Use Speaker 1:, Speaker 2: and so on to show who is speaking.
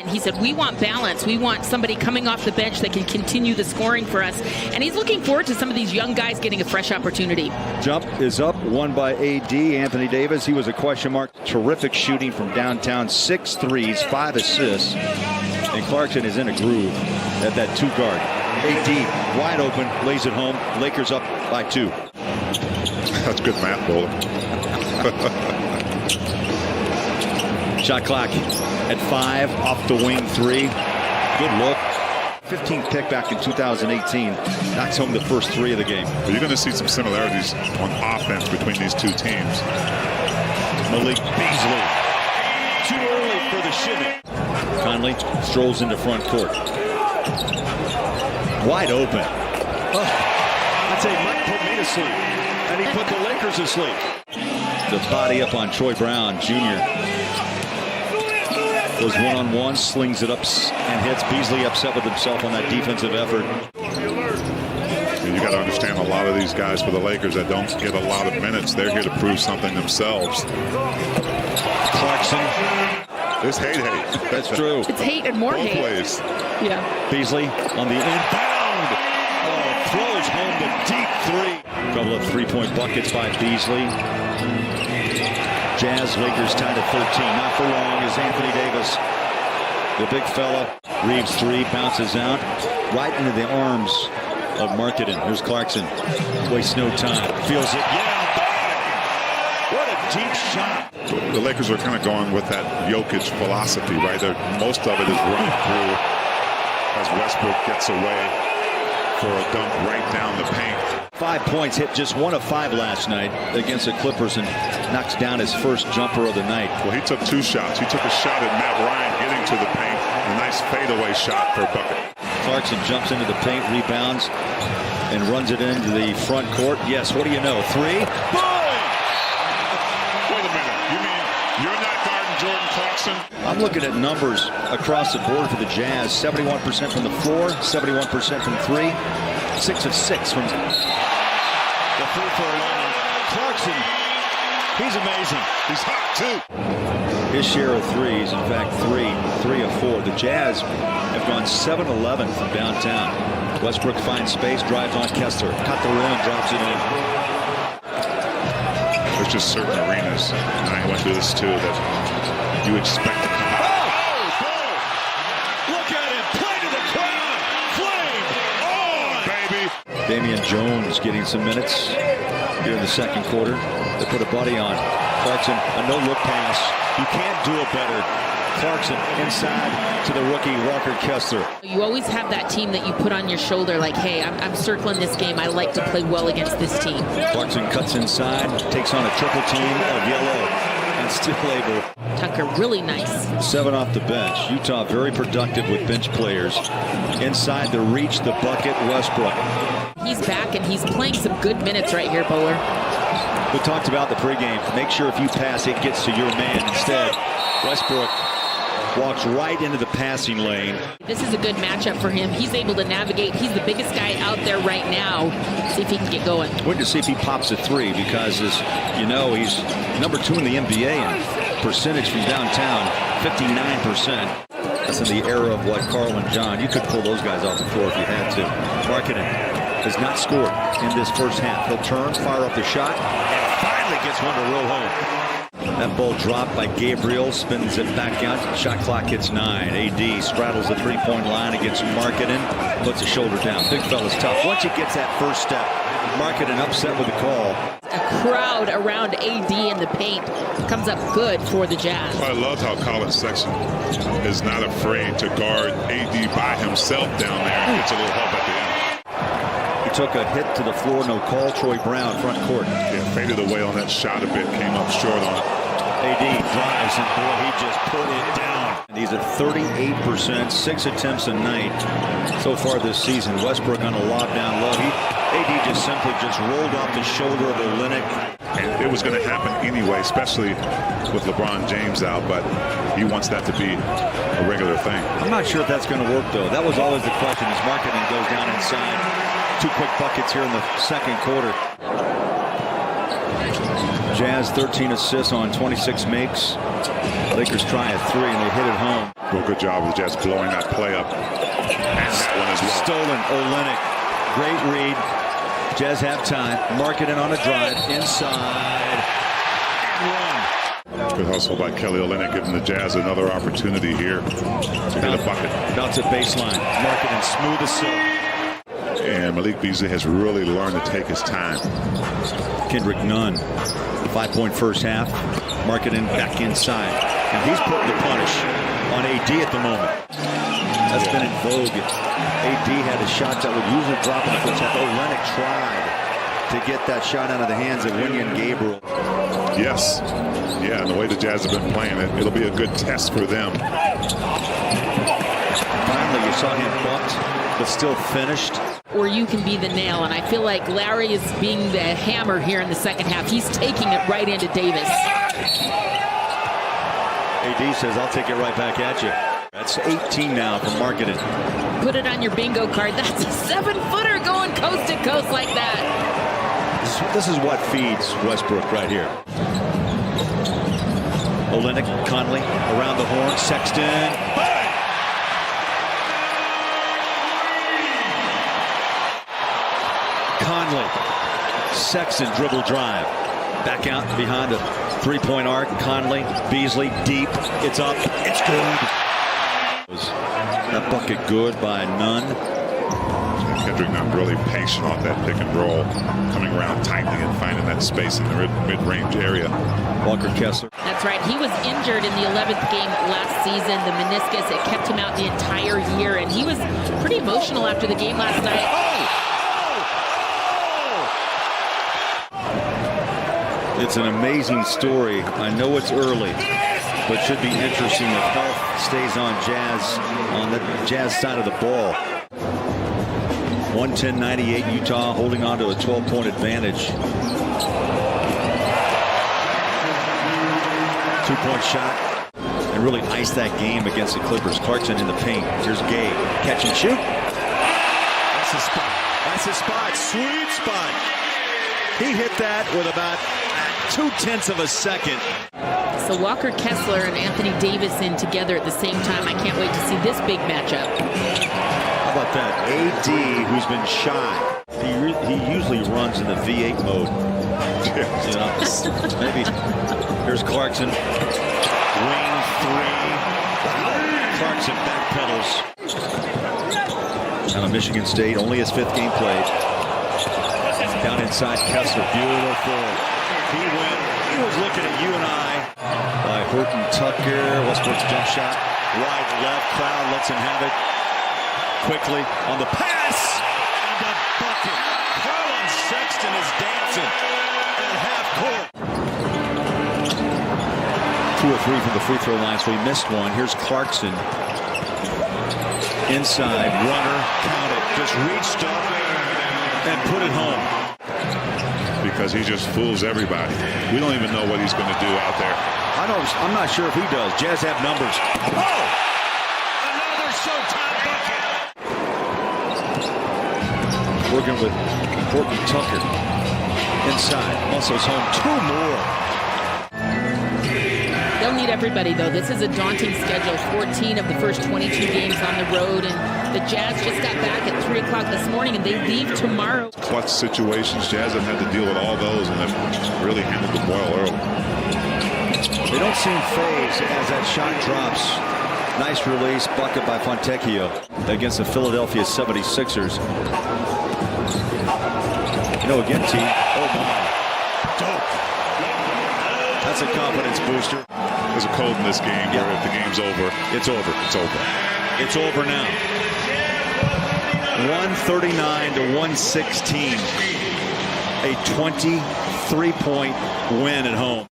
Speaker 1: And he said, we want balance. We want somebody coming off the bench that can continue the scoring for us. And he's looking forward to some of these young guys getting a fresh opportunity.
Speaker 2: Jump is up, won by AD, Anthony Davis. He was a question mark. Terrific shooting from downtown. 6 threes, 5 assists. And Clarkson is in a groove at that 2 guard. AD wide open, lays it home. Lakers up by 2.
Speaker 3: That's good math, Bowler.
Speaker 2: Shot clock at 5, off the wing 3. Good look. 15th pick back in 2018. Knocks home the first 3 of the game.
Speaker 3: But you're going to see some similarities on offense between these two teams.
Speaker 2: Malik Beasley. Too early for the shimmy. Conley strolls into front court. Wide open. Oh, I'd say Mike put me to sleep. And he put the Lakers to sleep. The body up on Troy Brown, Jr. Goes one-on-one, slings it up and hits. Beasley upset with himself on that defensive effort.
Speaker 3: You got to understand a lot of these guys for the Lakers that don't get a lot of minutes. They're here to prove something themselves.
Speaker 2: Clarkson.
Speaker 3: It's hate.
Speaker 2: That's true.
Speaker 1: It's hate and more
Speaker 3: Both
Speaker 1: hate.
Speaker 3: ways.
Speaker 1: Yeah.
Speaker 2: Beasley on the inbound. Oh, throws home the deep 3. A couple of 3-point buckets by Beasley. Jazz, Lakers tied at 13. Not for long as Anthony Davis, the big fella. Reeves 3, bounces out. Right into the arms of Marketing. Here's Clarkson. Wastes no time. Feels it. Yeah, what a deep shot.
Speaker 3: The Lakers are kind of going with that Jokic philosophy, right? Most of it is run through as Westbrook gets away for a dunk right down the paint.
Speaker 2: 5 points, hit just 1 of 5 last night against the Clippers and knocks down his first jumper of the night.
Speaker 3: Well, he took 2 shots. He took a shot at Matt Ryan getting to the paint. A nice fadeaway shot for a bucket.
Speaker 2: Clarkson jumps into the paint, rebounds, and runs it into the front court. Yes, what do you know? 3. Boom!
Speaker 3: Wait a minute. You mean you're not guarding Jordan Clarkson?
Speaker 2: I'm looking at numbers across the board for the Jazz. 71% from the floor, 71% from 3, 6 of 6 from the free throw line. Clarkson, he's amazing.
Speaker 3: He's hot, too.
Speaker 2: His share of threes, in fact, 3 of 4. The Jazz have gone 7-11 from downtown. Westbrook finds space, drives on Kessler. Cut the rim and drops it in.
Speaker 3: There's just certain arenas, and I went through this too, that you expect to come out.
Speaker 2: Look at him, play to the crowd, flame on, baby. Damian Jones getting some minutes here in the second quarter. They put a buddy on. Clarkson, a no-look pass. You can't do it better. Clarkson inside to the rookie Walker Kessler.
Speaker 1: You always have that team that you put on your shoulder like, hey, I'm circling this game. I like to play well against this team.
Speaker 2: Clarkson cuts inside, takes on a triple team of Yellow and still able.
Speaker 1: Tucker, really nice.
Speaker 2: 7 off the bench. Utah very productive with bench players. Inside the reach, the bucket, Westbrook.
Speaker 1: He's back and he's playing some good minutes right here, Bowler.
Speaker 2: We talked about the pregame. Make sure if you pass, it gets to your man. Instead, Westbrook walks right into the passing lane.
Speaker 1: This is a good matchup for him. He's able to navigate. He's the biggest guy out there right now. See if he can get going.
Speaker 2: Wait to see if he pops a 3 because, as you know, he's number 2 in the NBA in percentage from downtown, 59%. That's in the era of what Carl and John. You could pull those guys off the floor if you had to. Marketing has not scored in this first half. He'll turn, fire up the shot, and finally gets one to roll home. That ball dropped by Gabriel, spins it back out. Shot clock hits 9. AD straddles the 3-point line against Marketing, puts a shoulder down. Big fella's tough. Once he gets that first step, Marketing upset with the call.
Speaker 1: A crowd around AD in the paint comes up good for the Jazz.
Speaker 3: I love how Callyxces is not afraid to guard AD by himself down there and gets a little help at the end.
Speaker 2: He took a hit to the floor, no call. Troy Brown, front court.
Speaker 3: Yeah, faded away on that shot a bit, came up short on it.
Speaker 2: AD drives, and boy, he just put it down. And he's at 38%, 6 attempts a night so far this season. Westbrook on a lob down low. AD just simply rolled off the shoulder of Olynyk.
Speaker 3: And it was going to happen anyway, especially with LeBron James out, but he wants that to be a regular thing.
Speaker 2: I'm not sure if that's going to work, though. That was always the question as Marketing goes down inside. 2 quick buckets here in the second quarter. Jazz 13 assists on 26 makes. Lakers try a three and they hit it home.
Speaker 3: Well, good job with the Jazz blowing that play up. And that one as well.
Speaker 2: Stolen. Olynyk. Great read. Jazz have time. Marketing on a drive. Inside. And run.
Speaker 3: Good hustle by Kelly Olynyk, giving the Jazz another opportunity here to get a bucket.
Speaker 2: Bounce at baseline. Marketing smooth as silk.
Speaker 3: And Malik Beasley has really learned to take his time.
Speaker 2: Kendrick Nunn. 5-point first half. Marketing back inside. And he's putting the punish on AD at the moment. That's been in vogue. AD had a shot that would usually drop in the first half. Olynyk tried to get that shot out of the hands of Wenyen Gabriel.
Speaker 3: Yes. Yeah, and the way the Jazz have been playing it, it'll be a good test for them.
Speaker 2: Finally, you saw him bumped, but still finished.
Speaker 1: Or you can be the nail, and I feel like Larry is being the hammer here in the second half. He's taking it right into Davis.
Speaker 2: AD says, I'll take it right back at you. That's 18 now from Marketing.
Speaker 1: Put it on your bingo card. That's a 7-footer going coast to coast like that.
Speaker 2: This is what feeds Westbrook right here. Olynyk, Conley, around the horn, Sexton. Bang! Conley, Sexton dribble drive. Back out behind the three-point arc. Conley, Beasley, deep. It's up. It's good. That bucket good by Nunn.
Speaker 3: Kendrick Nunn really patient off that pick and roll, coming around tightly and finding that space in the mid-range area.
Speaker 2: Walker Kessler.
Speaker 1: That's right. He was injured in the 11th game last season. The meniscus, it kept him out the entire year, and he was pretty emotional after the game last night.
Speaker 2: It's an amazing story. I know it's early, but should be interesting if health stays on the Jazz side of the ball. 110-98 Utah holding on to a 12-point advantage. 2-point shot and really iced that game against the Clippers. Clarkson in the paint. Here's Gay. Catch and shoot. That's the spot. That's the spot. Sweet spot. He hit that with about 0.2 of a second.
Speaker 1: So Walker Kessler and Anthony Davis in together at the same time. I can't wait to see this big matchup.
Speaker 2: How about that? AD, who's been shy. He usually runs in the V8 mode. You know, maybe. Here's Clarkson. Wing three. Wow. Clarkson backpedals. Out of Michigan State, only his 5th game played. Down inside Kessler. Beautiful. He was looking at you and I. By Horton Tucker. Westbrook's jump shot. Wide left. Crowd lets him have it. Quickly on the pass. And the bucket. Colin Sexton is dancing at half court. 2 or 3 from the free throw line, so he missed one. Here's Clarkson. Inside. Runner. Count it. Just reached up and put it home.
Speaker 3: Because he just fools everybody. We don't even know what he's going to do out there.
Speaker 2: I'm not sure if he does. Jazz have numbers. Oh! Another Showtime bucket! Working with Horton Tucker. Inside. Muscles home. 2 more.
Speaker 1: They'll need everybody, though. This is a daunting schedule. 14 of the first 22 games on the road, and the Jazz just got back at 3 o'clock this morning, and they leave tomorrow.
Speaker 3: Clutch situations. Jazz have had to deal with all those and have really handled the boil early.
Speaker 2: They don't seem phased as that shot drops. Nice release, bucket by Fontecchio against the Philadelphia 76ers. You know, again, team. Oh, my. Dope. That's a confidence booster.
Speaker 3: There's a code in this game where if the game's over,
Speaker 2: it's over.
Speaker 3: It's over.
Speaker 2: It's over now. 139 to 116. A 23-point win at home.